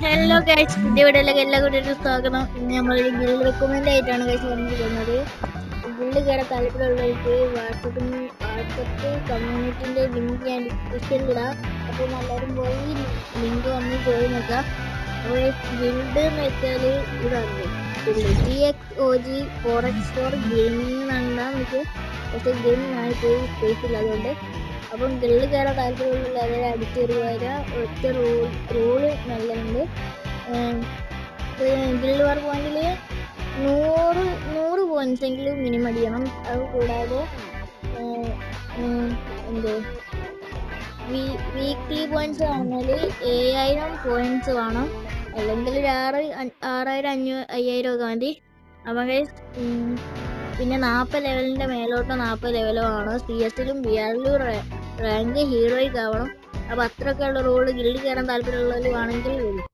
Hello guys, പുതിയ വീഡിയോയിലേക്ക് എല്ലാ കൂട്ടർക്കും സ്വാഗതം. ഇന്ന് നമ്മളൊരു ഗിൽഡ് റെക്കമെൻഡ് ആയിട്ടാണ് ഗൈസ് വന്നിരിക്കുന്നത്. ഗിൽഡ് കയറാൻ താല്പര്യമുള്ളവർക്ക് വാട്സപ്പ് കമ്മ്യൂണിറ്റിൻ്റെ ലിങ്ക് ഞാൻ ഡിസ്ക്രിപ്ഷനിൽ ഇടാം. അപ്പോൾ എല്ലാവരും പോയി ലിങ്ക് വന്ന് ജോയിൻ നോക്കാം. അപ്പോൾ ഗിൽഡ് എന്ന് വെച്ചാൽ ഇതാണ് TXOG 4x4 ഗെയിമിംഗ് എന്നാണ് നമുക്ക്. പക്ഷേ ഗെയിമിനായി പോയി സ്പേസ് ഇല്ല, അതുകൊണ്ട് അപ്പം ഗിൽഡ് കയറാൻ താല്പര്യമുള്ള എല്ലാവരും അടിച്ചേറുക. ഒറ്റ റൂള് നല്ലതുണ്ട്. ഗിൽഡ് വാർ പോയിന്റിൽ 100 പോയിന്റ്സ് എങ്കിലും മിനിമം അടിക്കണം. അത് കൂടാതെ എന്ത് വീക്ക്ലി പോയിന്റ്സ് ആണെങ്കിൽ 7000 പോയിന്റ്സ് വേണം, അല്ലെങ്കിൽ 6000 5000 ഒക്കെ മതി. അപ്പം പിന്നെ 40 ലെവലിൻ്റെ മേലോട്ട് 40 ലെവലോ ആണ്. CS-ലും BR-ലും റാങ്ക് ഹീറോയ്ക്ക് ആവണം. അപ്പോൾ അത്രയൊക്കെയുള്ള റോള് ഗിൽഡ് കയറാൻ താല്പര്യമുള്ളവർ ആണെങ്കിൽ വരും.